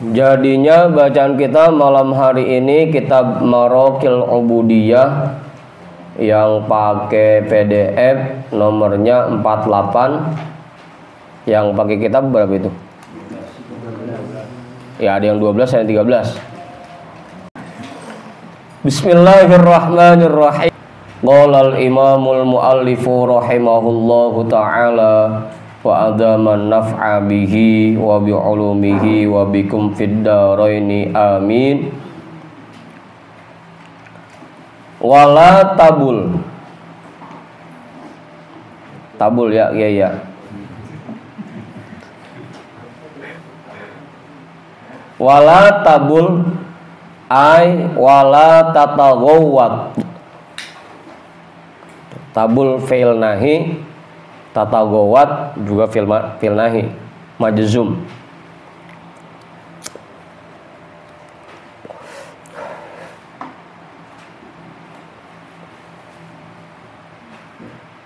Jadinya bacaan kita malam hari ini kitab Maraqil Ubudiyah yang pakai PDF nomornya 48. Yang pakai kitab berapa itu? Ya ada yang 12, ada yang 13. Bismillahirrahmanirrahim. Qala al-imamul muallifu rahimahullahu ta'ala wa adaman naf'a bihi wa bi'ulumihi wa bikum fid daraini amin. Wala tabul. Tabul ya, ya. Wala tabul ay wala tatagawwat. Tabul fi'il nahi, tatagawwat juga fi'il nahi majzum.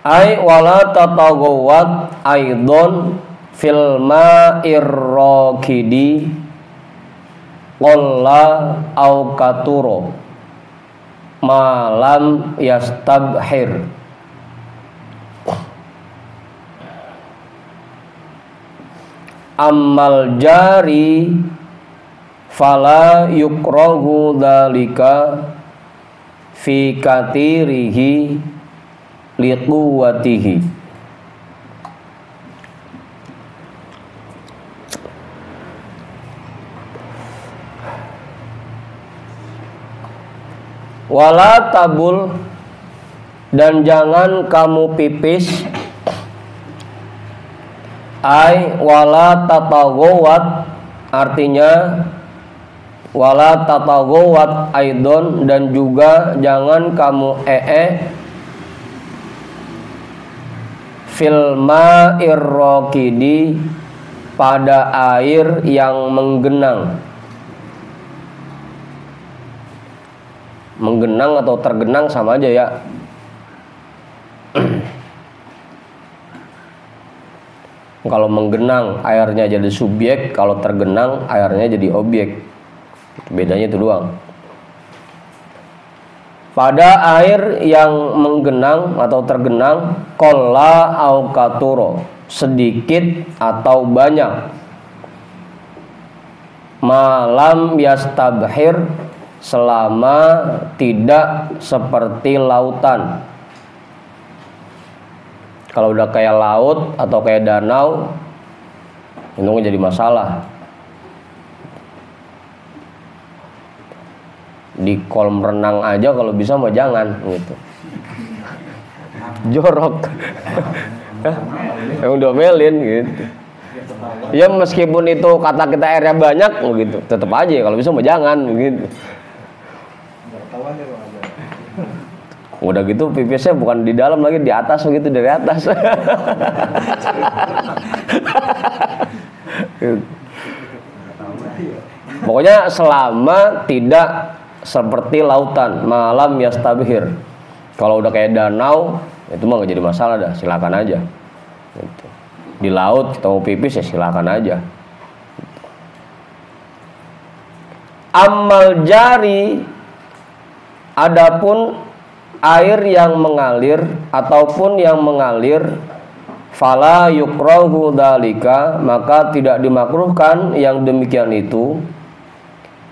Ay wala tatagawwat aidon fil ma'ir raqidi qalla au katuro malam yastabhir. Ammal jari fala yukrahu dzalika fi katirihi liquwatihi. Wala tabul, dan jangan kamu pipis. Ay wala tatagawwat, artinya wala tatagawwat aidon, dan juga jangan kamu fil ma'ir raqidi, pada air yang menggenang. Menggenang atau tergenang sama aja ya. Kalau menggenang airnya jadi subjek, kalau tergenang airnya jadi objek. Bedanya itu doang. Pada air yang menggenang atau tergenang, qalla au katuro, sedikit atau banyak. Malam yastabhir, selama tidak seperti lautan. Kalau udah kayak laut atau kayak danau, itu nggak jadi masalah. Di kolam renang aja kalau bisa mah jangan gitu. Jorok. Yang diomelin gitu. Ya meskipun itu kata kita airnya banyak gitu, tetap aja kalau bisa mah jangan gitu. Udah gitu pipisnya bukan di dalam lagi, di atas begitu, dari atas. Pokoknya selama tidak seperti lautan, malam yastabhir. Kalau udah kayak danau, itu mah gak jadi masalah dah, silakan aja. Gitu. Di laut kita mau pipis ya silakan aja. Ammal jari, adapun air yang mengalir ataupun yang mengalir, fala yukrahu dzalika, maka tidak dimakruhkan yang demikian itu,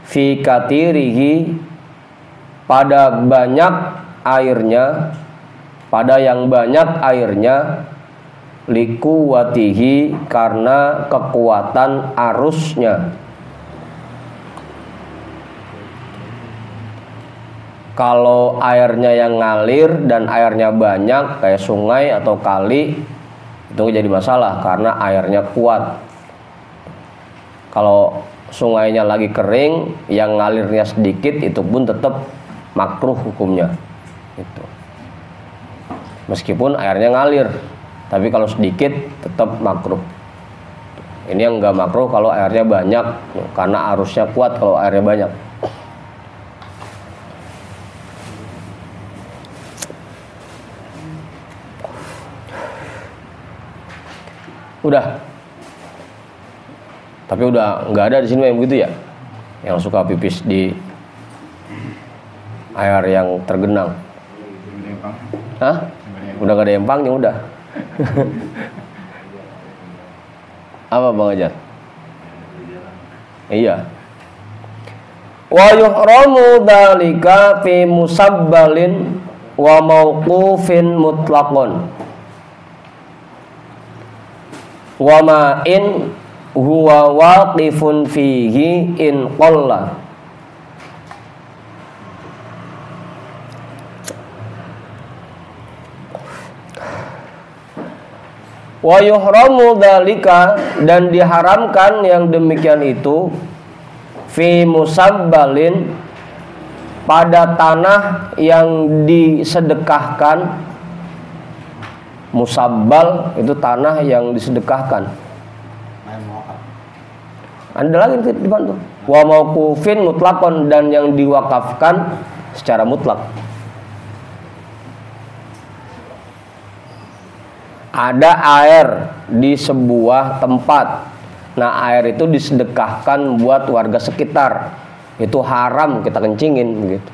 fi katirihi, pada banyak airnya, pada yang banyak airnya, liquwatihi, karena kekuatan arusnya. Kalau airnya yang ngalir dan airnya banyak kayak sungai atau kali, itu jadi masalah karena airnya kuat. Kalau sungainya lagi kering, yang ngalirnya sedikit, itu pun tetap makruh hukumnya. Itu. Meskipun airnya ngalir, tapi kalau sedikit tetap makruh. Ini yang nggak makruh kalau airnya banyak, karena arusnya kuat kalau airnya banyak. Udah. Tapi udah nggak ada di sini yang begitu ya, yang suka pipis di air yang tergenang. Hah? Udah nggak ada empangnya udah. Apa Bang Ajat? Iya. Wa yuhramu dzalika fi musabbalin wa mauqufin mutlaqan. Wa ma in huwa waqifun fihi in qalla. Wa yuhramu dzalika, dan diharamkan yang demikian itu fi musabbalin, pada tanah yang disedekahkan. Musabbal itu tanah yang disedekahkan. Ada lagi dibantu. Wa mauqufin mutlaqan, dan yang diwakafkan secara mutlak. Ada air di sebuah tempat. Nah, air itu disedekahkan buat warga sekitar. Itu haram kita kencingin begitu.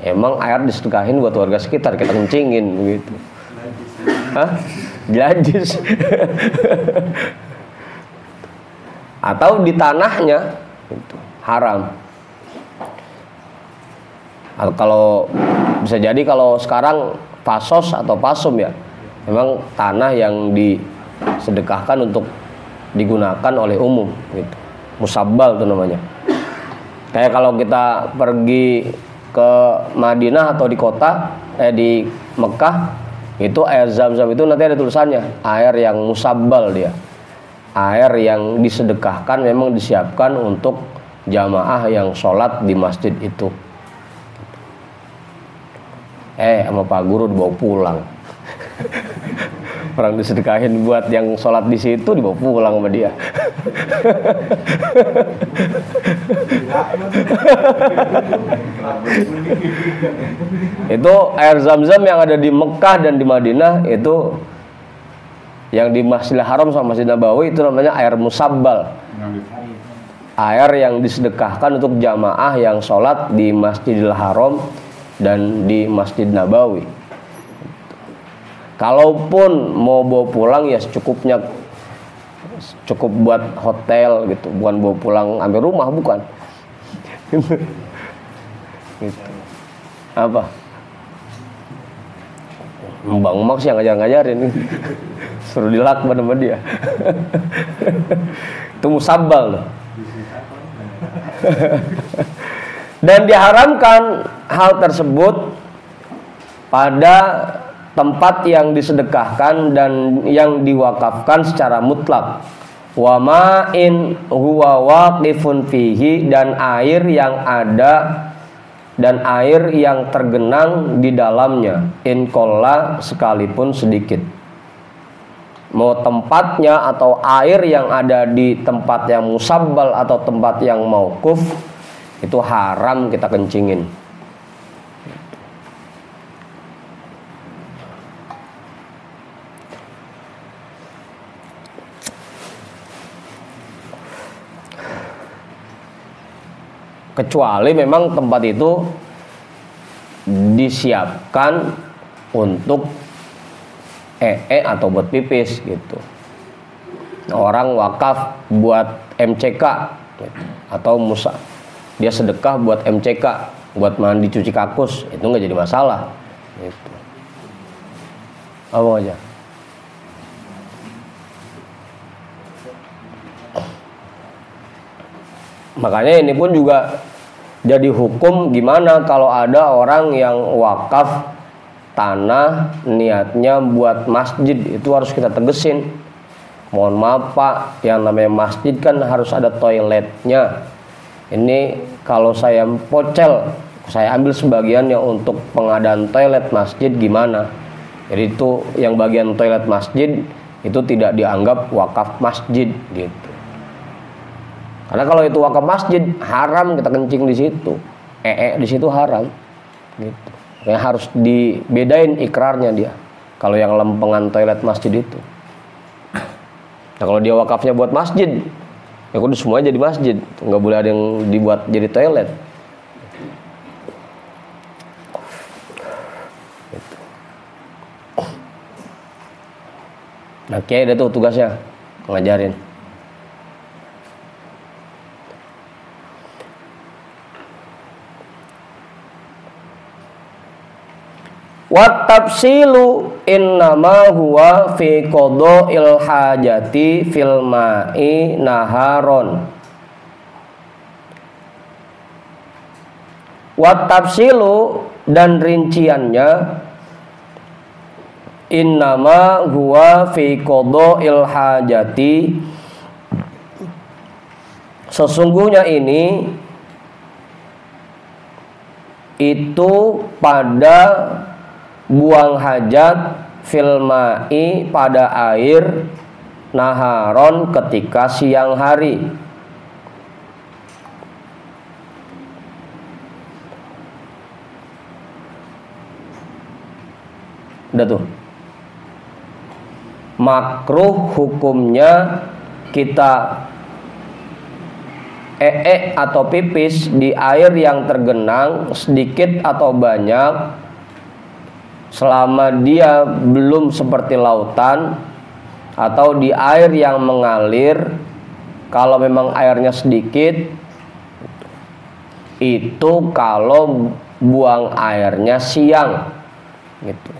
Emang air disedekahin buat warga sekitar, kita kencingin begitu. Hah? Jajis. Atau di tanahnya itu haram. Atau kalau bisa jadi kalau sekarang fasos atau pasum ya, memang tanah yang disedekahkan untuk digunakan oleh umum gitu. Musabbal itu namanya. Kayak kalau kita pergi ke Madinah atau di kota di Mekah, itu air Zam-Zam itu nanti ada tulisannya air yang musabbal, dia air yang disedekahkan, memang disiapkan untuk jamaah yang sholat di masjid itu. Sama Pak Guru dibawa pulang. Orang disedekahin buat yang sholat di situ dibawa pulang sama dia. Itu air Zam-Zam yang ada di Mekah dan di Madinah, itu yang di Masjidil Haram sama Masjid Nabawi, itu namanya air musabbal. Air yang disedekahkan untuk jamaah yang sholat di Masjidil Haram dan di Masjid Nabawi. Kalaupun mau bawa pulang ya secukupnya, cukup buat hotel gitu, bukan bawa pulang ambil rumah, bukan. Gitu. Apa? Bang Max yang ngajarin, suruh dilakban sama dia. Itu musabbal loh. Dan diharamkan hal tersebut pada tempat yang disedekahkan dan yang diwakafkan secara mutlak. Wa ma'in huwa waqifun fihi, dan air yang ada dan air yang tergenang di dalamnya, in qalla, sekalipun sedikit. Mau tempatnya atau air yang ada di tempat yang musabbal atau tempat yang mauquf, itu haram kita kencingin. Kecuali memang tempat itu disiapkan untuk atau buat pipis gitu. Orang wakaf buat MCK gitu. Atau dia sedekah buat MCK, buat mandi cuci kakus, itu nggak jadi masalah gitu. Apa aja? Makanya ini pun juga jadi hukum, gimana kalau ada orang yang wakaf tanah niatnya buat masjid, itu harus kita tegesin. Mohon maaf Pak, yang namanya masjid kan harus ada toiletnya. Ini kalau saya pocel, saya ambil sebagiannya untuk pengadaan toilet masjid, gimana? Jadi itu yang bagian toilet masjid itu tidak dianggap wakaf masjid gitu. Karena kalau itu wakaf masjid, haram kita kencing di situ. Di situ haram. Gitu. Ya, harus dibedain ikrarnya dia. Kalau yang lempengan toilet masjid itu. Nah, kalau dia wakafnya buat masjid, Ya kudu semuanya jadi masjid, nggak boleh ada yang dibuat jadi toilet. Nah, kiai ada tuh tugasnya ngajarin. Wat tafsilu innama huwa fi qada'il hajati fil ma'i naharon. Wat tafsilu dan rinciannya innama huwa fi qada'il hajati, sesungguhnya ini itu pada buang hajat fil ma'i pada air naharon ketika siang hari. Udah tuh. Makruh hukumnya kita atau pipis di air yang tergenang sedikit atau banyak, selama dia belum seperti lautan, atau di air yang mengalir. Kalau memang airnya sedikit, itu kalau buang airnya siang gitu.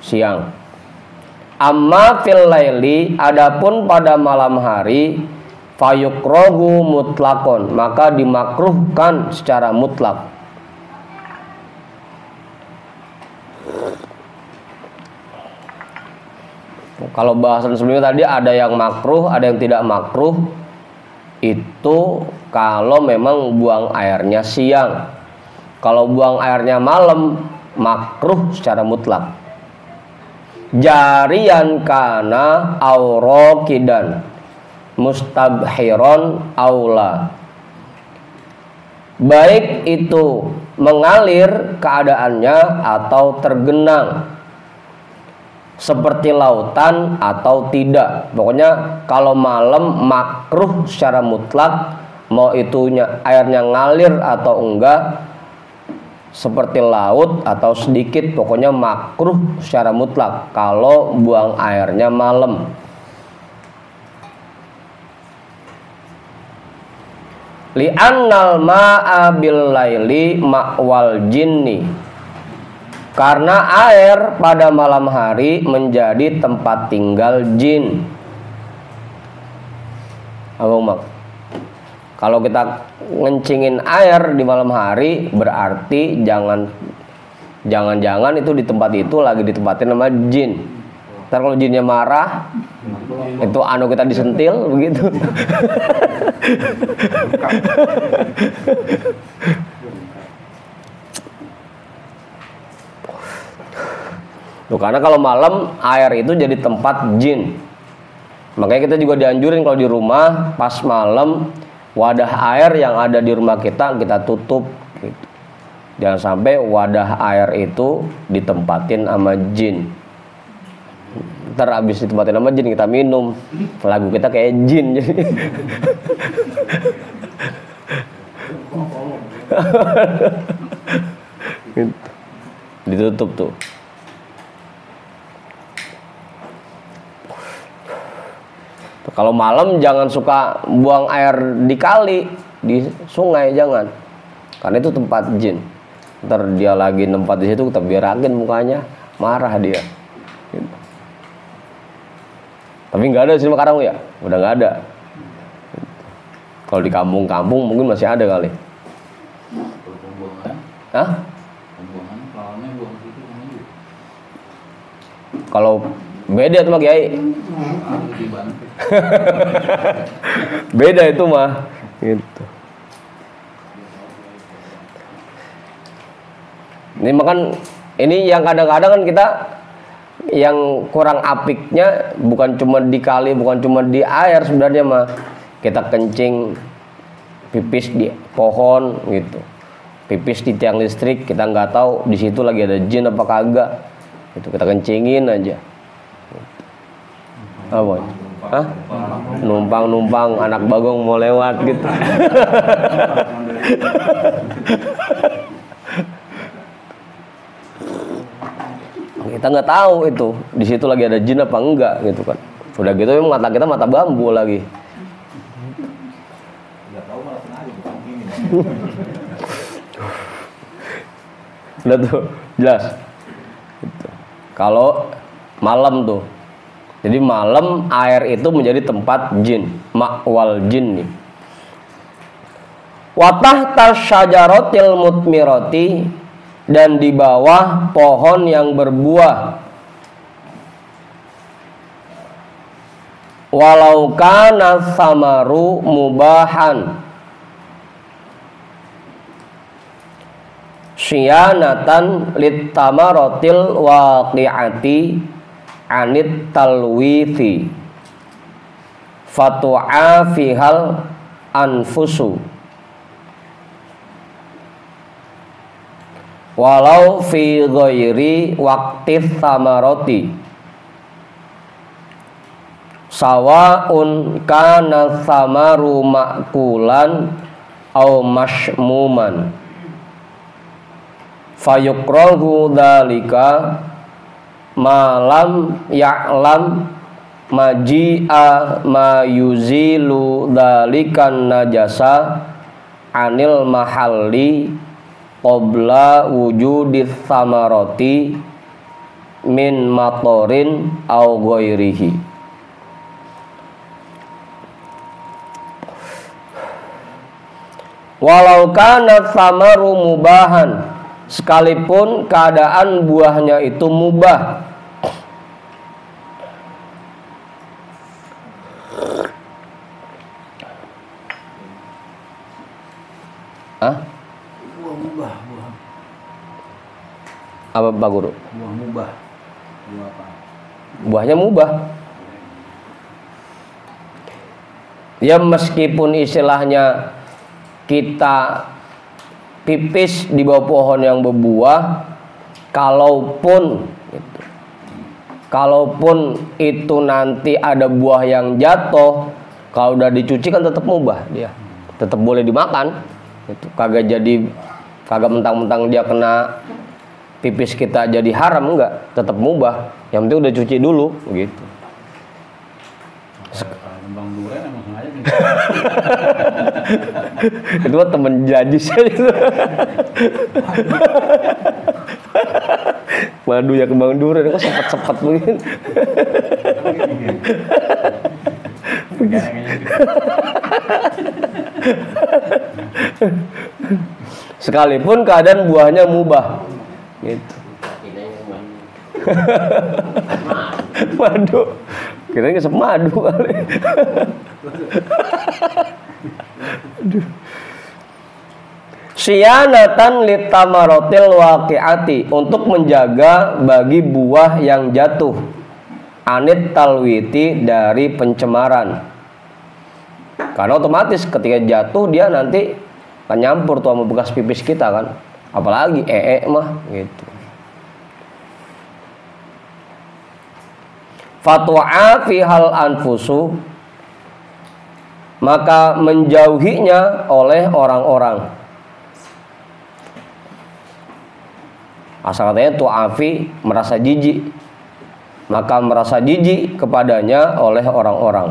Siang. Amma fil laili, adapun pada malam hari, fayukrohu mutlakon, maka dimakruhkan secara mutlak. Kalau bahasan sebelumnya tadi ada yang makruh, ada yang tidak makruh. Itu kalau memang buang airnya siang. Kalau buang airnya malam, makruh secara mutlak. Jarian kana aurokidan mustabhiron aula, baik itu mengalir keadaannya atau tergenang seperti lautan atau tidak. Pokoknya kalau malam makruh secara mutlak, mau itunya airnya ngalir atau enggak, seperti laut atau sedikit, pokoknya makruh secara mutlak kalau buang airnya malam. Li'annal ma'a bil laili ma'wal jinni, karena air pada malam hari menjadi tempat tinggal jin. Abang Mak, kalau kita ngencingin air di malam hari, berarti jangan-jangan itu di tempat itu lagi ditempatin sama jin. Ntar kalau jinnya marah, itu anu kita disentil begitu. Tuh, karena kalau malam air itu jadi tempat jin. Makanya kita juga dianjurin kalau di rumah pas malam, wadah air yang ada di rumah kita tutup gitu. Jangan sampai wadah air itu ditempatin sama jin. Ntar abis ditempatin sama jin kita minum, lagu kita kayak jin jadi. Gitu. Ditutup tuh. Kalau malam jangan suka buang air di kali, di sungai jangan, karena itu tempat jin. Ntar dia lagi nempat di situ, kita biarakin mukanya, marah dia. Gitu. Tapi nggak ada di sini Karang ya, udah nggak ada. Kalau di kampung-kampung mungkin masih ada kali. Hah? Kalau beda tuh mah Kiai. Beda itu mah gitu. Ini makan ini yang kadang-kadang kan kita yang kurang apiknya bukan cuma di kali, bukan cuma di air sebenarnya mah. Kita kencing pipis di pohon gitu. Pipis di tiang listrik, kita nggak tahu di situ lagi ada jin apa kagak. Itu kita kencingin aja. Apa? Hah? Numpang anak bagong mau lewat gitu. Kita nggak tahu itu di situ lagi ada jin apa enggak gitu kan. Udah gitu mata kita mata bambu lagi. Udah tuh jelas. Gitu. Kalau malam tuh, jadi malam air itu menjadi tempat jin, ma'wal jin nih. Watah tasyajaratil mutmirati, dan di bawah pohon yang berbuah. Walau kana samaru mubahan syianatan litamaratil waqi'ati anit talwithi fatu'a fihal anfusu walau fi ghairi waqti samarati sawa'un kana samaru ma'kulan au mashmuman fayukrahu dzalika malam ya'lam maji'a ma yuzilu dzalikan najasa anil mahalli qabla wujudis samarati min matorin au ghairihi. Walau kana samaru mubahan, sekalipun keadaan buahnya itu mubah. Hah? Buah mubah, buah. Apa Pak Guru? Buah mubah. Buah apa? Buahnya mubah. Ya meskipun istilahnya kita pipis di bawah pohon yang berbuah, kalaupun itu nanti ada buah yang jatuh, kalau udah dicuci kan tetap mubah dia, tetap boleh dimakan. Itu kagak mentang-mentang dia kena pipis kita jadi haram, enggak, tetap mubah. Yang penting udah cuci dulu, gitu. Bang Duren emang sengaja nih. Itu mah temen janji saya itu. Madu ya ke Bang Duren kok sepet-sepet begini. Sekalipun keadaan buahnya mubah, gitu. Madu, kira-kira ngesep madu kali. Syianatan litamaratil waqi'ati, untuk menjaga bagi buah yang jatuh, anit talwiti, dari pencemaran. Karena otomatis ketika jatuh dia nanti akan nyampur tuh sama bekas pipis kita kan, apalagi mah gitu. Fatwa fi hal anfusu, maka menjauhinya oleh orang-orang. Asal katanya tu'afi, merasa jijik, maka merasa jijik kepadanya oleh orang-orang.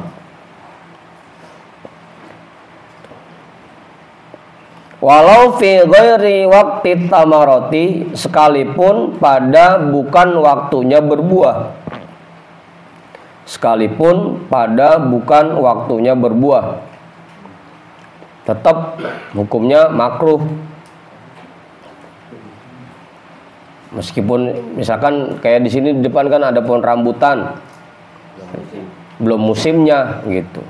Walau fi ghairi waqti tamarati, sekalipun pada bukan waktunya berbuah. Sekalipun pada bukan waktunya berbuah, tetap hukumnya makruh. Meskipun misalkan kayak di sini di depan kan ada pohon rambutan, belum musimnya gitu,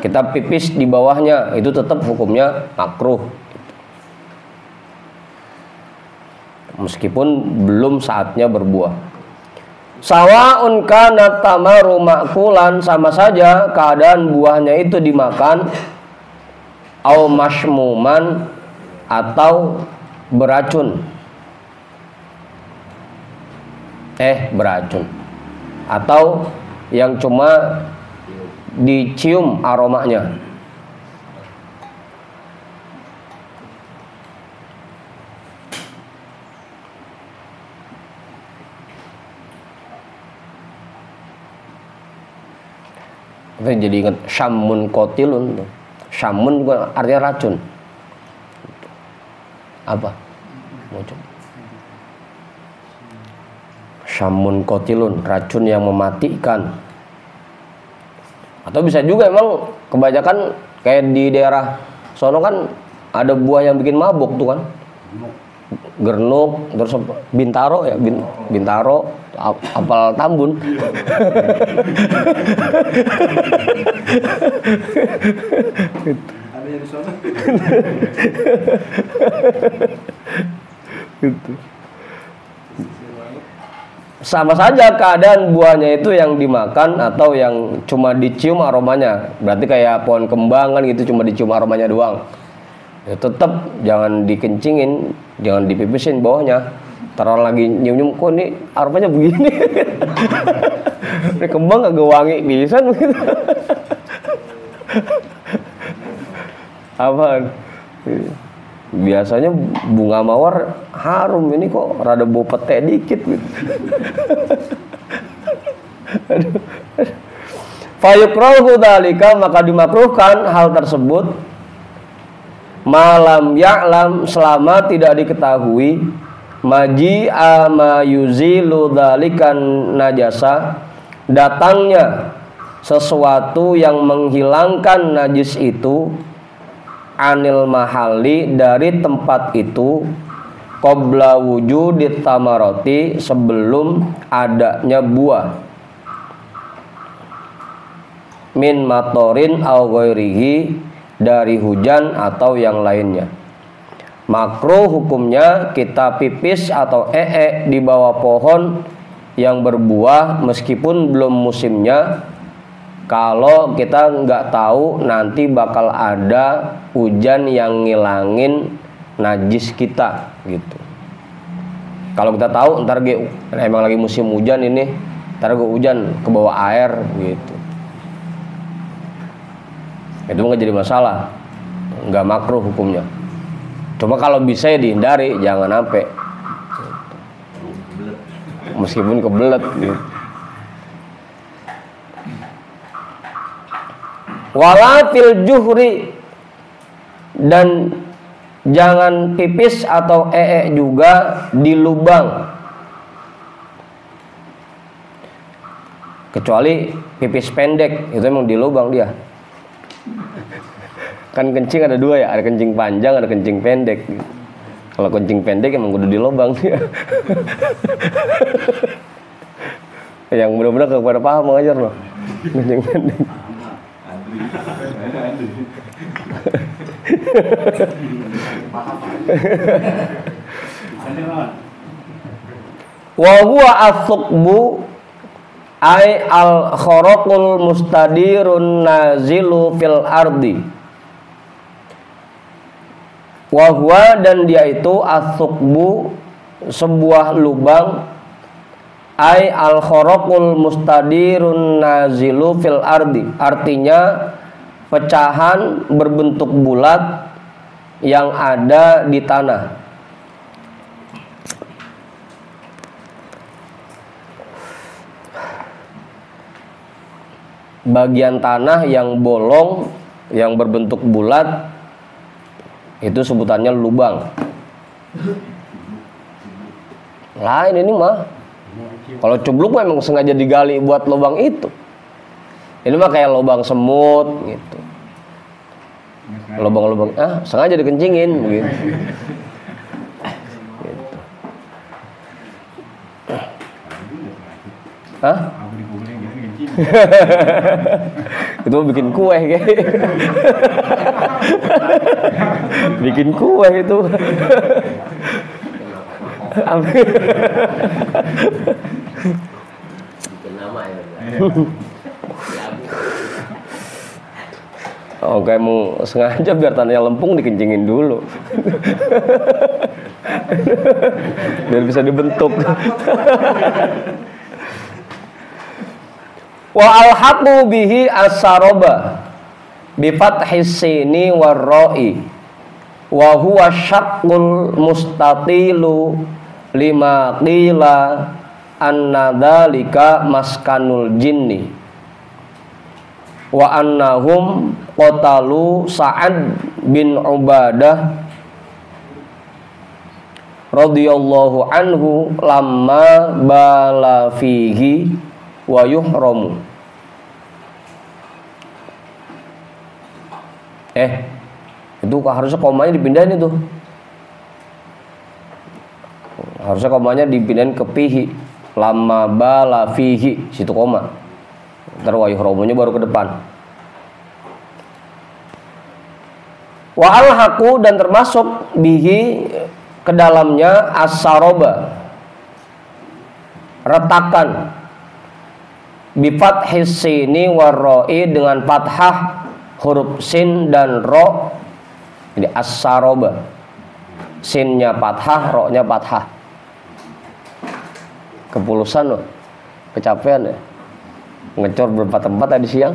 kita pipis di bawahnya, itu tetap hukumnya makruh, meskipun belum saatnya berbuah. Sawa'un kana tamaru ma'kulan, sama saja keadaan buahnya itu dimakan, au mashmuman, atau beracun. Beracun. Atau yang cuma dicium aromanya. Kita jadi ingat syamun kotilun. Syamun juga artinya racun. Apa? Syamun kotilun, racun yang mematikan. Atau bisa juga emang kebanyakan kayak di daerah sono kan ada buah yang bikin mabuk tuh kan. Gernuk, terus bintaro ya, bintaro, apel tambun. Ada yang di sana. Gitu. Sama saja keadaan buahnya itu yang dimakan atau yang cuma dicium aromanya. Berarti kayak pohon kembang kan gitu, cuma dicium aromanya doang. Ya tetap jangan dikencingin, jangan dipipisin bawahnya. Taruh lagi nyium-nyium, kok ini aromanya begini. Ini kembang agak wangi pisan gitu. Apaan? Biasanya bunga mawar harum, ini kok rada bau pete dikit gitu. Fayukrahu dzalika, maka dimakruhkan hal tersebut malam ya'lam, selama tidak diketahui maji'a ma yuzilu dzalikan najasa, datangnya sesuatu yang menghilangkan najis itu, anil mahali, dari tempat itu, qabla wujudit tamaroti, sebelum adanya buah, min matorin au ghairihi, dari hujan atau yang lainnya. Makruh hukumnya kita pipis atau di bawah pohon yang berbuah meskipun belum musimnya, kalau kita nggak tahu nanti bakal ada hujan yang ngilangin najis kita gitu. Kalau kita tahu ntar emang lagi musim hujan ini, ntar hujan ke bawah air gitu, itu nggak jadi masalah, nggak makruh hukumnya. Cuma kalau bisa ya dihindari, jangan sampai meskipun kebelet gitu. Wala fil juhri, dan jangan pipis atau juga di lubang, kecuali pipis pendek, itu emang di lubang dia. Kan kencing ada dua ya, ada kencing panjang, ada kencing pendek. Kalau kencing pendek emang udah di lubang dia. Yang benar-benar kepada paham mengajar loh. Kencing pendek. Wa huwa as-suqbu ay al-kharaqul mustadirun nazilu fil ardi. Wa huwa, dan dia itu as-suqbu, sebuah lubang, ay al-kharaqul mustadirun nazilu fil ardi, artinya pecahan berbentuk bulat yang ada di tanah. Bagian tanah yang bolong yang berbentuk bulat itu sebutannya lubang. Lain ini mah. Kalau cubluk mah emang sengaja digali buat lubang itu. Ini mah kayak lubang semut gitu. Lubang-lubang sengaja dikencingin gitu. Hah? Itu bikin kue kayak. Bikin kue itu. Bikin nama ya. Oh, kayak mau sengaja biar tanahnya lempung dikencingin dulu. Biar bisa dibentuk. Wa alhaqu bihi as-saroba bi fathis sini warra'i wa huwa syaqqul mustatilu lima qila anna dzalika maskanul jinni wa annahum qatalu Sa'ad bin Ubadah radhiyallahu anhu lamma bala fihi wa yuhramu. Itu harusnya komanya dipindahin itu. Harusnya komanya dipindahin ke fihi. Lamma bala fihi, situ koma. Ntar wa yuhramunya baru ke depan. Wa alhaqu dan termasuk bihi ke dalamnya as-saroba, retakan, bi fathis sini warra'i dengan fathah huruf sin dan ro. Jadi as-saroba, sinnya fathah, ro-nya fathah. Kepulusan loh, kecapean ya, ngecor berapa tempat tadi siang.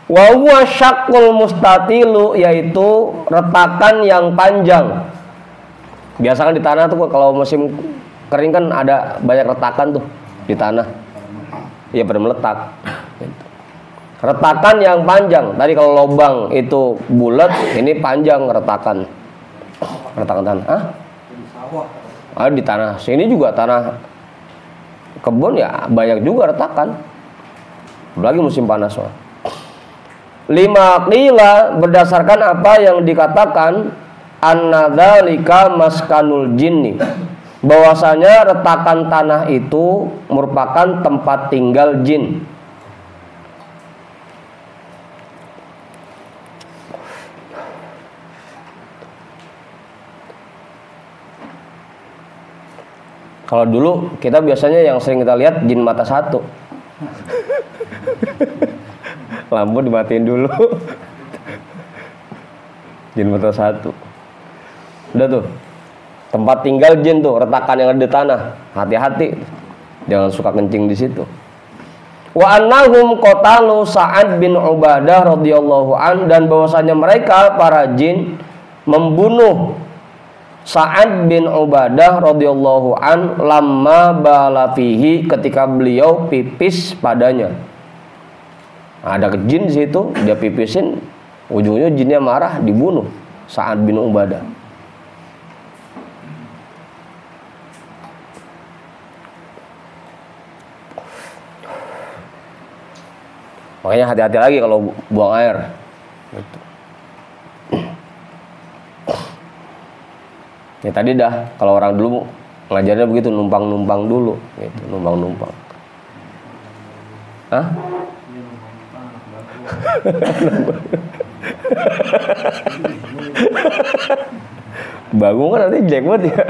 Wa huwa syaqqul mustatilu, yaitu retakan yang panjang. Biasa kan di tanah tuh kalau musim kering kan ada banyak retakan tuh di tanah. Ya pada meletak. Retakan yang panjang. Tadi kalau lubang itu bulat, ini panjang retakan. Retakan tanah. Di tanah. Sini juga tanah kebun ya banyak juga retakan. Apalagi musim panas. Lima qila, berdasarkan apa yang dikatakan anna dzalika maskanul jinni, bahwasanya retakan tanah itu merupakan tempat tinggal jin. Kalau dulu kita biasanya yang sering kita lihat jin mata satu. Lampu dimatiin dulu. Jin mata satu. Udah tuh. Tempat tinggal jin tuh, retakan yang ada di tanah. Hati-hati. Jangan suka kencing di situ. Wa annahum qatalu Sa'ad bin Ubadah radhiyallahu an, dan bahwasanya mereka para jin membunuh Sa'ad bin Ubadah radhiyallahu an lamma bala fihi, ketika beliau pipis padanya. Ada jin di situ, dia pipisin, ujungnya jinnya marah, dibunuh Sa'ad bin Ubadah. Makanya hati-hati lagi kalau buang air. Gitu. Ya tadi dah, kalau orang dulu ngajarnya begitu, numpang-numpang dulu, gitu, numpang-numpang. Hah? Bangun kan nanti jackpot ya.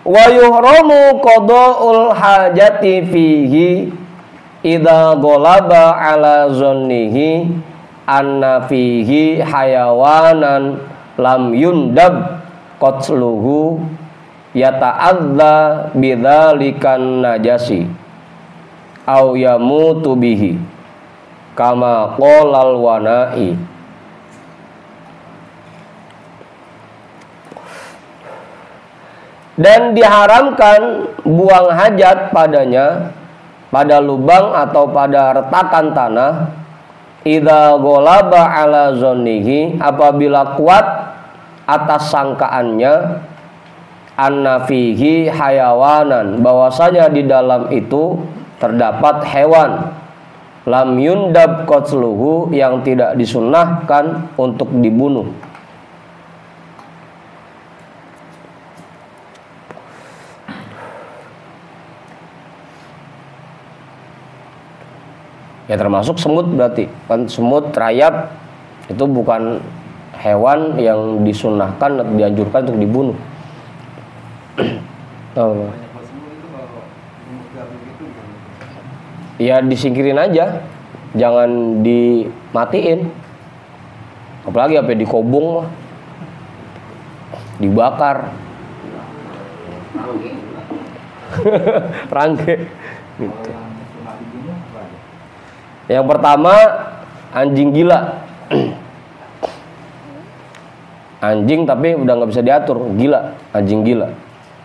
Wa yuhramu qada'ul hajati fihi idza ghalaba ala zannihi anna fihi hayawanan lam yundab qatluhu yata'adza bidzalikan najasi au yamutu bihi kama qalal wana'i. Dan diharamkan buang hajat padanya, pada lubang atau pada retakan tanah, idza ghalaba ala zannihi, apabila kuat atas sangkaannya, anna fihi hayawanan, bahwasanya di dalam itu terdapat hewan, lam yundab qatluhu, yang tidak disunnahkan untuk dibunuh. Ya termasuk semut, berarti kan semut, rayap itu bukan hewan yang disunnahkan atau dianjurkan untuk dibunuh. Ya disingkirin aja, jangan dimatiin. Apalagi apa dikobong mah, dibakar, rangge. Gitu. Yang pertama anjing gila. Anjing tapi udah nggak bisa diatur, gila, anjing gila.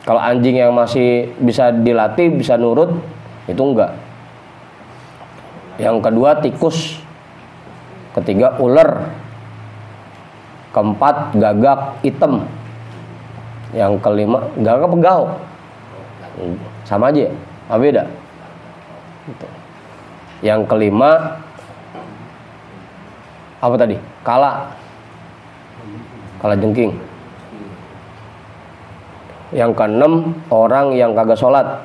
Kalau anjing yang masih bisa dilatih, bisa nurut, itu enggak. Yang kedua tikus. Ketiga ular. Keempat gagak hitam. Yang kelima gagak pegau. Sama aja ya? Apa beda? Gitu. Yang kelima apa tadi? Kala jengking. Yang keenam orang yang kagak sholat.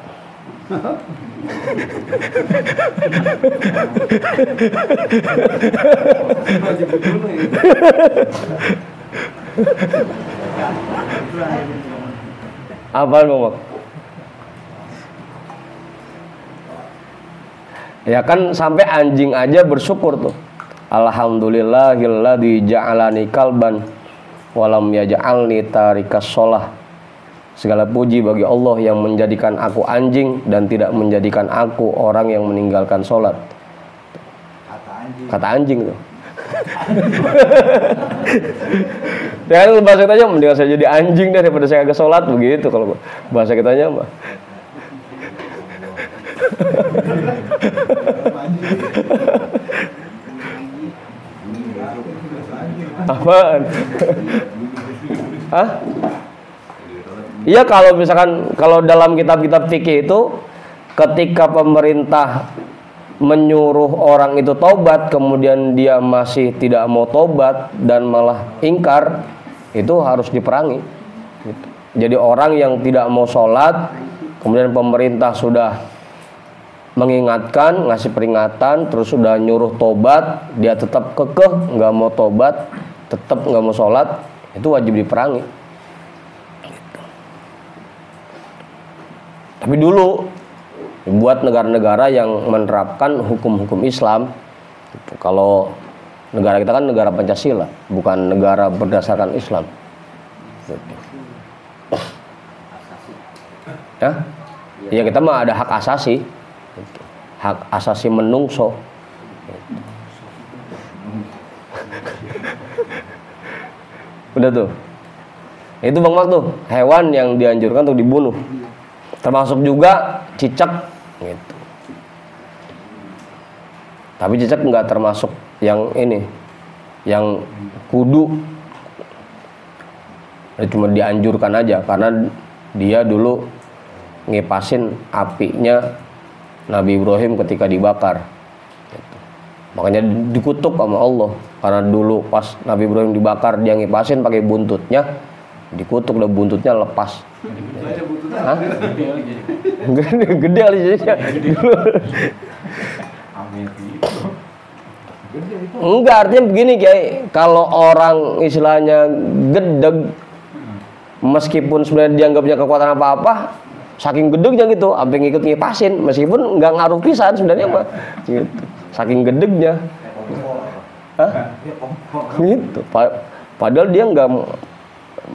Apaan Bang? Ya kan sampai anjing aja bersyukur tuh. Alhamdulillahilladzi ja'alani kalban walam yaj'alni tarikas sholah. Segala puji bagi Allah yang menjadikan aku anjing dan tidak menjadikan aku orang yang meninggalkan sholat. Kata anjing tuh. Ya kan bahasa kitanya mendingan saya jadi anjing daripada saya agak sholat, begitu kalau bahasa kitanya mah. Apaan? Hah? Iya, kalau misalkan kalau dalam kitab-kitab fikih itu ketika pemerintah menyuruh orang itu tobat kemudian dia masih tidak mau tobat dan malah ingkar, itu harus diperangi. Jadi orang yang tidak mau sholat kemudian pemerintah sudah mengingatkan, ngasih peringatan, terus sudah nyuruh tobat, dia tetap kekeh nggak mau tobat, tetap nggak mau sholat, itu wajib diperangi. Tapi dulu buat negara-negara yang menerapkan hukum-hukum Islam, kalau negara kita kan negara Pancasila, bukan negara berdasarkan Islam. Ya, ya kita mah ada hak asasi, hak asasi menungso. Udah tuh, itu Bang Mak tuh hewan yang dianjurkan untuk dibunuh. Termasuk juga cicak gitu. Tapi cicak nggak termasuk yang ini, yang kudu. Cuma dianjurkan aja karena dia dulu ngipasin apinya Nabi Ibrahim ketika dibakar gitu. Makanya dikutuk sama Allah karena dulu pas Nabi Ibrahim dibakar dia ngipasin pakai buntutnya, dikutuk dan buntutnya lepas. Hah? Gede kali jadinya. Enggak, artinya begini Kiai, kalau orang istilahnya gedeg, meskipun sebenarnya dia nggak punya kekuatan apa-apa, saking gedegnya gitu, sampai ngikut ngipasin, meskipun nggak ngaruh pisan sebenarnya mah, gitu. Saking gedegnya. Hah? Gitu. Padahal dia nggak,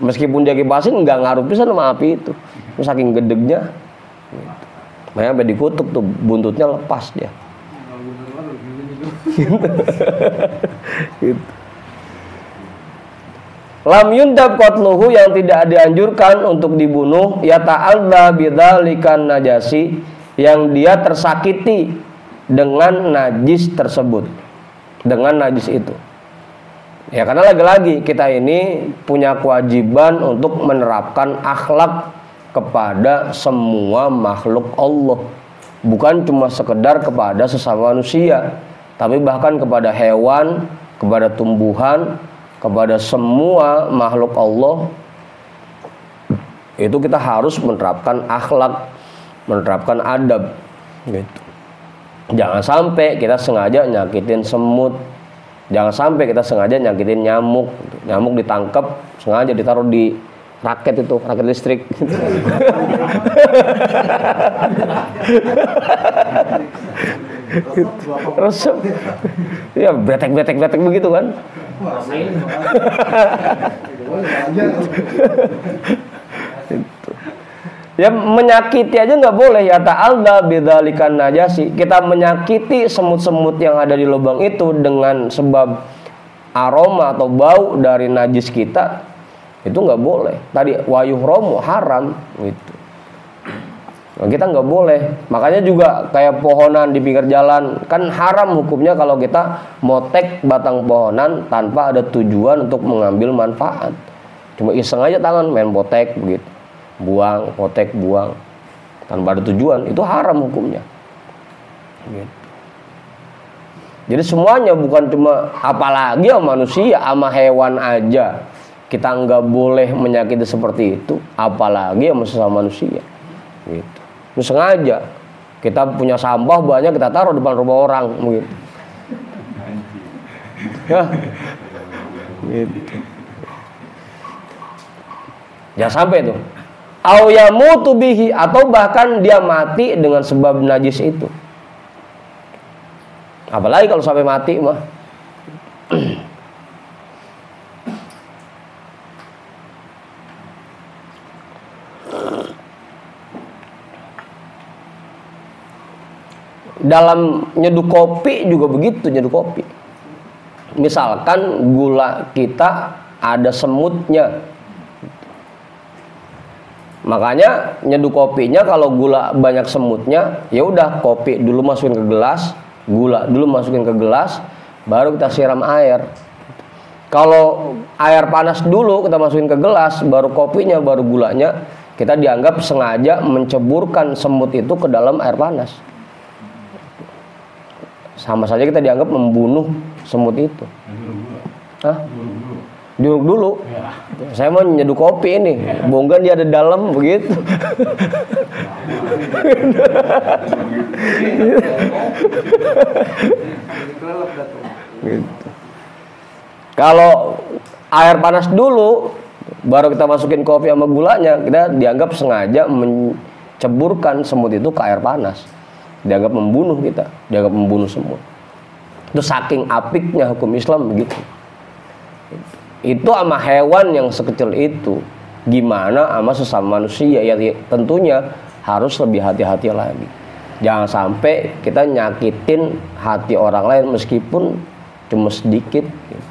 meskipun dia kipasin nggak ngaruh pisan sama api itu, saking gedegnya. Gitu. Makanya sampai dikutuk tuh, buntutnya lepas dia. Gitu. Lam yundab qatluhu, yang tidak dianjurkan untuk dibunuh, ya ta'alda bidzalikan najasi, yang dia tersakiti dengan najis tersebut, dengan najis itu. Ya karena lagi-lagi kita ini punya kewajiban untuk menerapkan akhlak kepada semua makhluk Allah, bukan cuma sekedar kepada sesama manusia, tapi bahkan kepada hewan, kepada tumbuhan, kepada semua makhluk Allah. Itu kita harus menerapkan akhlak, menerapkan adab gitu. Jangan sampai kita sengaja nyakitin semut, jangan sampai kita sengaja nyakitin nyamuk. Nyamuk ditangkap, sengaja ditaruh di raket itu, raket listrik. Resep. Ya betek begitu kan. Ya menyakiti aja nggak boleh, ya ta'alda bidzalikan najasi. Kita menyakiti semut-semut yang ada di lubang itu dengan sebab aroma atau bau dari najis kita, itu nggak boleh. Tadi wayuhromu haram gitu. Nah, kita nggak boleh. Makanya juga kayak pohonan di pinggir jalan kan haram hukumnya kalau kita motek batang pohonan tanpa ada tujuan untuk mengambil manfaat. Cuma iseng aja tangan main potek begitu. Buang, potek, buang tanpa ada tujuan, itu haram hukumnya gitu. Jadi semuanya, bukan cuma, apalagi sama manusia, sama hewan aja kita nggak boleh menyakiti seperti itu, apalagi sama sesama manusia gitu. Terus sengaja kita punya sampah banyak kita taruh depan rumah orang gitu. Ya gitu. Jangan sampai tuh. Au yamutu bihi, atau bahkan dia mati dengan sebab najis itu. Apalagi kalau sampai mati mah. Dalam nyeduh kopi juga begitu, nyeduh kopi. Misalkan gula kita ada semutnya. Makanya nyeduh kopinya kalau gula banyak semutnya, ya udah kopi dulu masukin ke gelas, gula dulu masukin ke gelas, baru kita siram air. Kalau air panas dulu kita masukin ke gelas, baru kopinya, baru gulanya, kita dianggap sengaja menceburkan semut itu ke dalam air panas. Sama saja kita dianggap membunuh semut itu. Hah? Juruk dulu. Ya. Saya mau nyeduh kopi ini, bonggan dia ada dalam begitu. Gitu. Kalau air panas dulu, baru kita masukin kopi sama gulanya, kita dianggap sengaja menceburkan semut itu ke air panas. Dianggap membunuh kita, dianggap membunuh semut. Itu saking apiknya hukum Islam begitu. Itu sama hewan yang sekecil itu, gimana sama sesama manusia, ya tentunya harus lebih hati-hati lagi. Jangan sampai kita nyakitin hati orang lain meskipun cuma sedikit gitu.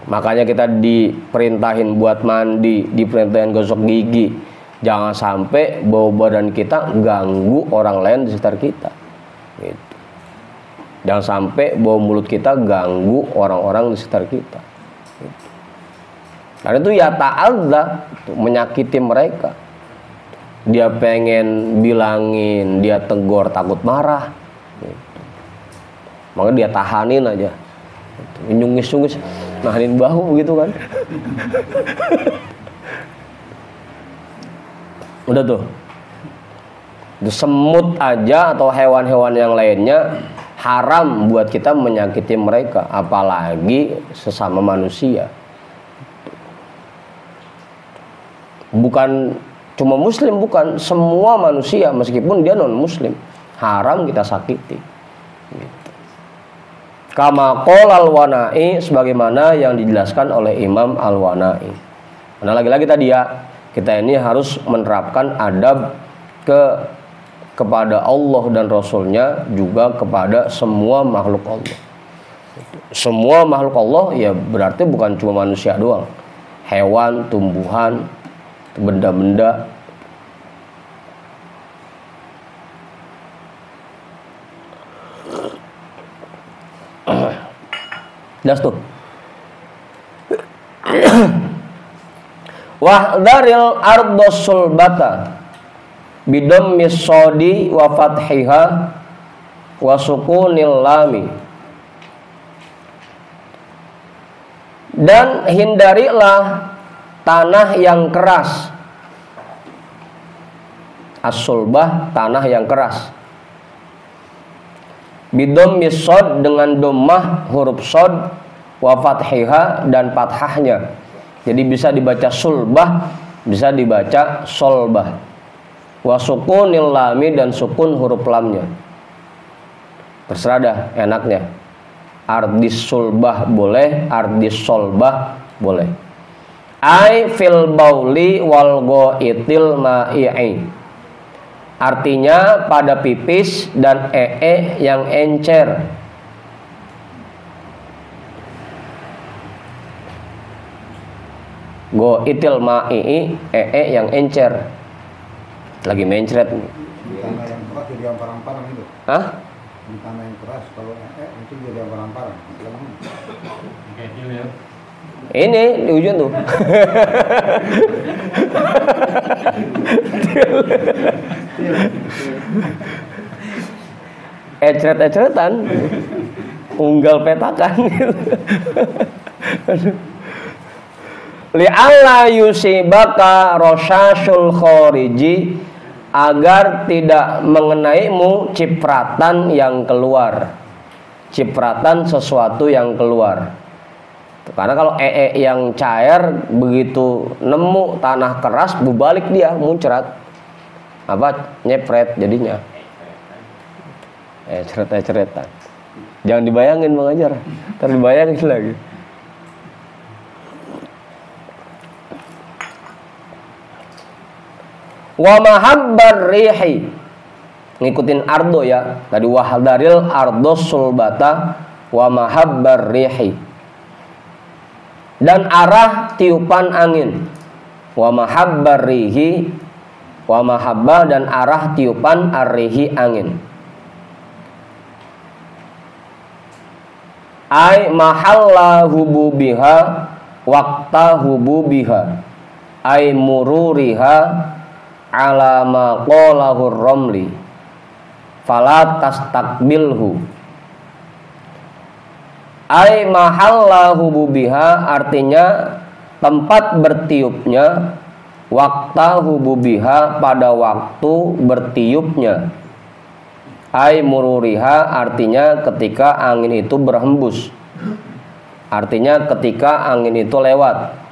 Makanya kita diperintahin buat mandi, diperintahin gosok gigi. Jangan sampai bau badan kita ganggu orang lain di sekitar kita gitu. Jangan sampai bau mulut kita ganggu orang-orang di sekitar kita. Karena itu ya ta'alda, menyakiti mereka. Dia pengen bilangin, dia tegur takut marah. Maka dia tahanin aja. Nyungis-nyungis, nahanin bahu begitu kan. Udah tuh. Semut aja atau hewan-hewan yang lainnya haram buat kita menyakiti mereka, apalagi sesama manusia. Bukan cuma muslim, bukan semua manusia, meskipun dia non muslim haram kita sakiti gitu. Kama qala al-Wana'i, sebagaimana yang dijelaskan oleh Imam al-Wana'i. Karena lagi-lagi tadi ya, kita ini harus menerapkan adab kepada Allah dan Rasulnya, juga kepada semua makhluk Allah. Semua makhluk Allah ya berarti bukan cuma manusia doang, hewan, tumbuhan, benda-benda. Das tuh. Wahdharil ardos sulbata bidom misodi wa fathiha wa sukunil lami. Dan hindarilah tanah yang keras. As-sulbah, tanah yang keras. Bidom misod, dengan domah huruf sod, wa fathiha, dan fathahnya. Jadi bisa dibaca sulbah, bisa dibaca solbah. wa sukunil lami dan sukun huruf lamnya. Terserah dah enaknya. Ardis sulbah boleh, ardis solbah boleh. Ai fil bauli wal goitil ma'i'i. Artinya pada pipis dan yang encer. Goitil ma'i'i, yang encer. Lagi mencret. Di tanah yang keras jadi ampar-amparan itu. Hah? Di tanah yang keras kalau itu jadi ampar-amparan. Kecil ya. Ini di ujung tuh. Ecret-ecretan, unggal petakan gitu. Li'alla yusibaka rosyasul khariji, agar tidak mengenaimu cipratan yang keluar. Cipratan sesuatu yang keluar. Karena kalau yang cair begitu nemu tanah keras, berbalik dia muncrat. Apa? Nyepret jadinya. Ceret-ceretan. Jangan dibayangin Bang Ajar. Ntar dibayangin lagi. Wa mahabbar rihi, ngikutin ardo ya. Tadi wahdaril ardos sulbata wa mahabbar rihi, dan arah tiupan angin. Wa mahabbar rihi, wa mahabba, dan arah tiupan arrihi angin. Ai mahalla hububiha waqta hububiha, ai mururiha ala ma qalahu ramli fala tastakbilhu. Ai mahalla hububiha, artinya tempat bertiupnya, waqta hububiha, pada waktu bertiupnya. Ai mururiha, artinya ketika angin itu berhembus, artinya ketika angin itu lewat.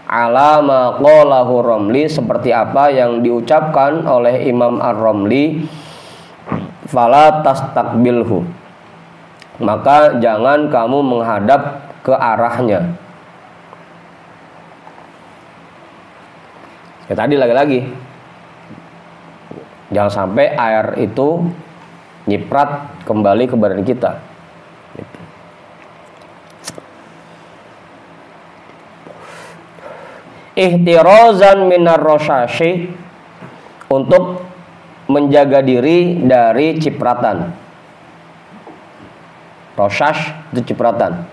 Ala ma qalahu Ramli, seperti apa yang diucapkan oleh Imam Ar-Ramli, fala tastakbilhu, maka jangan kamu menghadap ke arahnya. Ya tadi lagi-lagi, jangan sampai air itu nyiprat kembali ke badan kita. Ihtirozan minar rosyashi, untuk menjaga diri dari cipratan. Rosyash itu cipratan.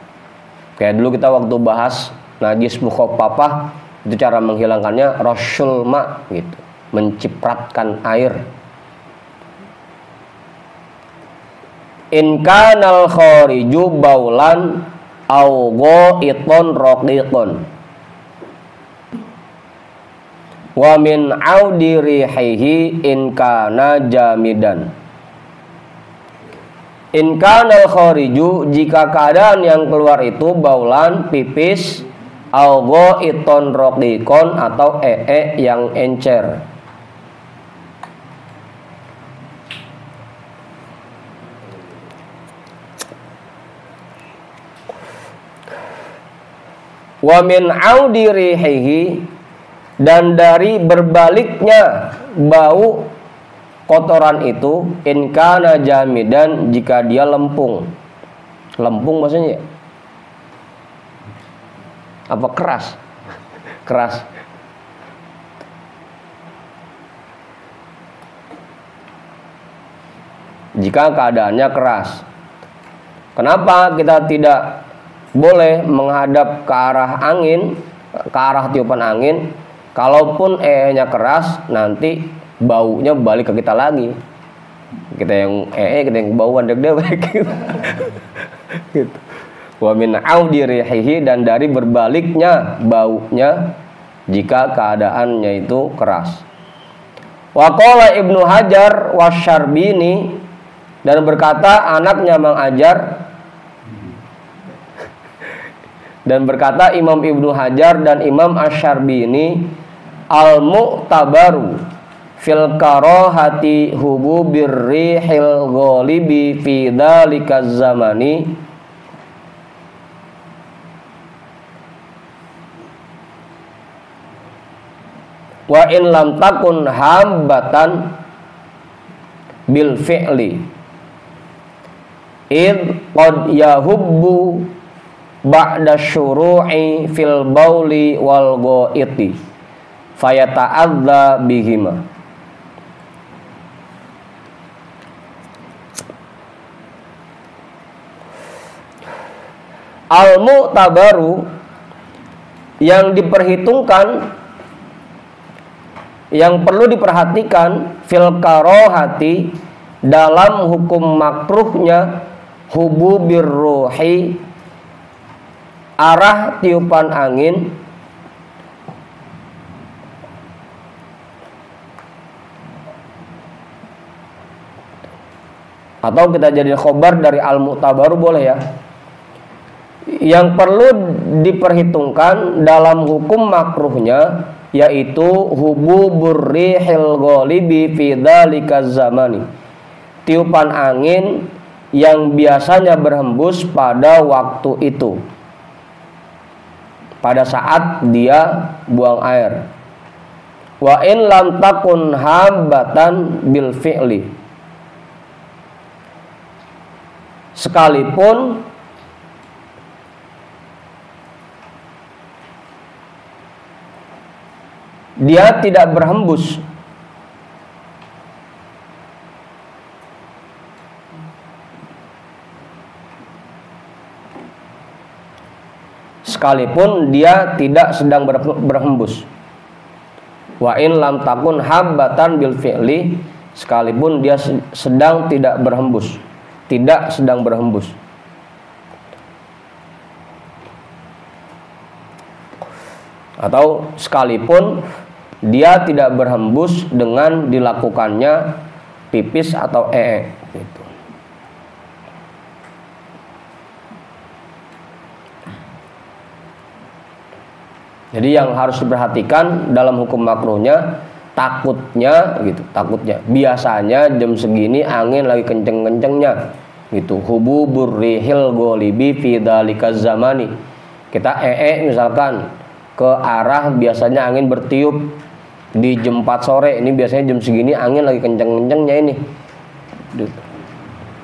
Kayak dulu kita waktu bahas najis mukhaffafah, itu cara menghilangkannya rosyul ma gitu, mencipratkan air. In kanal khariju baulan au ghaitun raqiqun wa min audi rihihi in kana jamidan. In kanal khariju, jika keadaan yang keluar itu baulan, pipis, au ghaitun raqiqun, atau yang encer. Wa min audi rihihi, dan dari berbaliknya bau kotoran itu, in kana jamidan, jika dia lempung. Lempung maksudnya apa? Keras. Keras. Jika keadaannya keras. Kenapa kita tidak boleh menghadap ke arah angin, ke arah tiupan angin? Kalaupun nya keras, nanti baunya balik ke kita lagi. Kita yang kita yang bauan deg-deg gitu. Wa min audi rihihi, dan dari berbaliknya baunya jika keadaannya itu keras. Wa qala Ibnu Hajar wasyarbini, dan berkata anaknya Mang Ajar, dan berkata Imam Ibnu Hajar dan Imam Asy-Syarbini, al-mu'tabaru fil karahati hububir rihil ghalibi fi dzalikaz zamani wa in lam takun hambatan bil fi'li id qad yahubbu ba'da syuru'i fil bauli wal ghaiti fayata'adza bihima. Al-mu'tabaru yang diperhitungkan, yang perlu diperhatikan fil karahati dalam hukum makruhnya hububir ruhi, arah tiupan angin, atau kita jadi khobar dari al-mu'tabaru boleh ya. Yang perlu diperhitungkan dalam hukum makruhnya yaitu hububur rihil ghalibi fi dzalikaz zamani, tiupan angin yang biasanya berhembus pada waktu itu, pada saat dia buang air. Wa in lam takun hambatan bil fi'li, sekalipun dia tidak berhembus, sekalipun dia tidak sedang berhembus. Wa in lam takun habbatan bil fi'li, sekalipun dia sedang tidak berhembus, tidak sedang berhembus. Atau sekalipun dia tidak berhembus dengan dilakukannya pipis atau gitu. Jadi yang harus diperhatikan dalam hukum makruhnya, takutnya gitu, takutnya. Biasanya jam segini angin lagi kenceng-kencengnya gitu. Hububur rihil ghalibi fi dzalikaz zamani. Kita misalkan ke arah biasanya angin bertiup di jam 4 sore, ini biasanya jam segini angin lagi kenceng-kencengnya ini.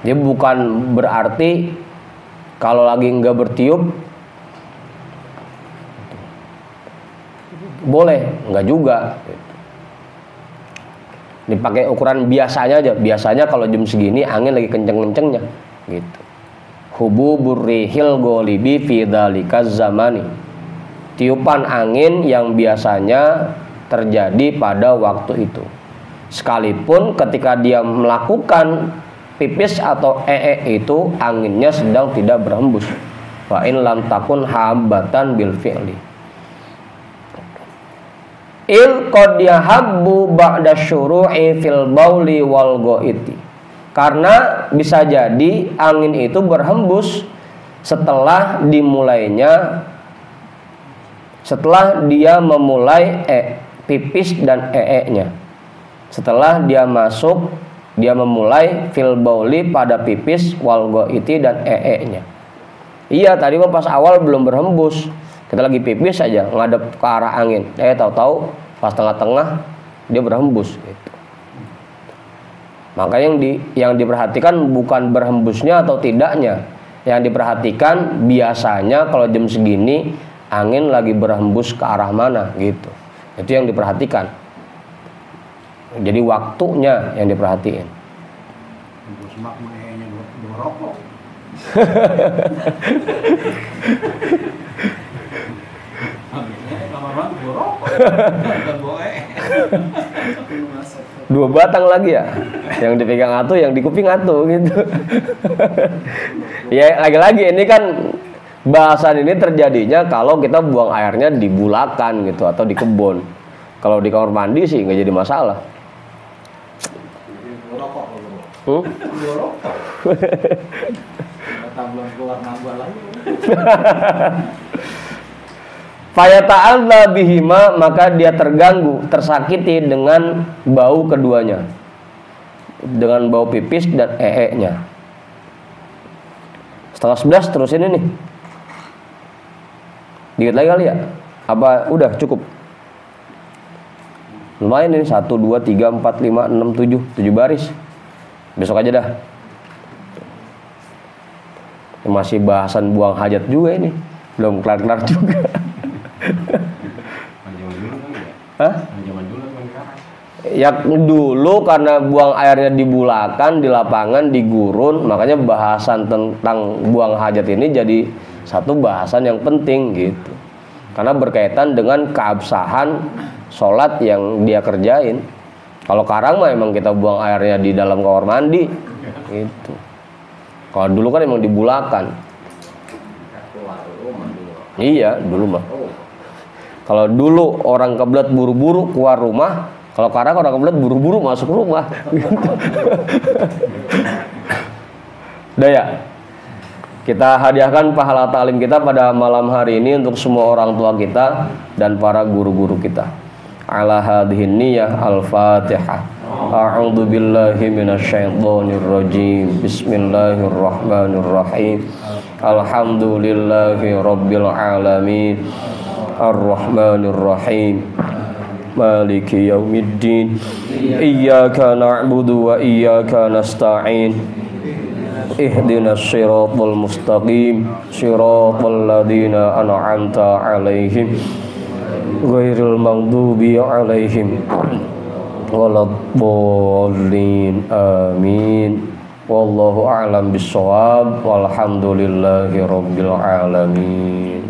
Dia bukan berarti kalau lagi enggak bertiup boleh, enggak juga. Dipakai ukuran biasanya aja. Biasanya kalau jam segini angin lagi kenceng-kencengnya gitu. Hububur rihil ghalibi fi dzalikaz zamani, tiupan angin yang biasanya terjadi pada waktu itu, sekalipun ketika dia melakukan pipis atau itu anginnya sedang tidak berhembus. Wa in lam takun hambatan bil fi'li il qad yahabbu ba'da syuru'i fil bauli wal ghaiti, karena bisa jadi angin itu berhembus setelah dia memulai pipis dan nya. Setelah dia masuk, dia memulai fil bauli pada pipis, wal ghaiti dan nya. Iya, tadi mah pas awal belum berhembus. Kita lagi pipis aja ngadep ke arah angin. Tahu-tahu pas tengah-tengah dia berhembus gitu. Makanya yang diperhatikan bukan berhembusnya atau tidaknya. Yang diperhatikan biasanya kalau jam segini angin lagi berhembus ke arah mana gitu. Itu yang diperhatikan. Jadi waktunya yang diperhatiin. Semak nya dua rokok. Dua batang lagi ya, yang dipegang atu, yang di kuping atu gitu. Ya lagi-lagi ini kan bahasan ini terjadinya kalau kita buang airnya di bulakan gitu atau di kebun. Kalau di kamar mandi sih nggak jadi masalah. Fayata'adza bihima, maka dia terganggu, tersakiti dengan bau keduanya. Dengan bau pipis dan ee-nya. 10:30 terusin ini. Dikit lagi kali ya? Apa udah cukup? Lumayan ini 1, 2, 3, 4, 5, 6, 7 baris. Besok aja dah. Masih bahasan buang hajat juga ini. Belum kelar-kelar juga. Hah? Ya dulu karena buang airnya di bulakan, di lapangan, di gurun, makanya bahasan tentang buang hajat ini jadi satu bahasan yang penting gitu. Karena berkaitan dengan keabsahan sholat yang dia kerjain. Kalau sekarang mah emang kita buang airnya di dalam kamar mandi gitu. Kalau dulu kan emang di bulakan. Iya, dulu mah. Kalau dulu orang kebelet buru-buru keluar rumah, kalau sekarang orang kebelet buru-buru masuk rumah. Udah ya? Kita hadiahkan pahala ta'lim kita pada malam hari ini untuk semua orang tua kita dan para guru-guru kita. Ala hadhihi niyyah al-Fatihah. A'udzu billahi minasyaitonir rajim. Bismillahirrahmanirrahim. Alhamdulillahi rabbil alamin. Ar-Rahmanir Rahim. Maliki yaumiddin. Iyyaka na'budu wa iyyaka nasta'in. Ihdinas siratal mustaqim. Siratal ladzina an'amta 'alaihim ghairil maghdubi 'alaihim waladdallin. Amin. Wallahu a'lam bissawab. Walhamdulillahi rabbil alamin.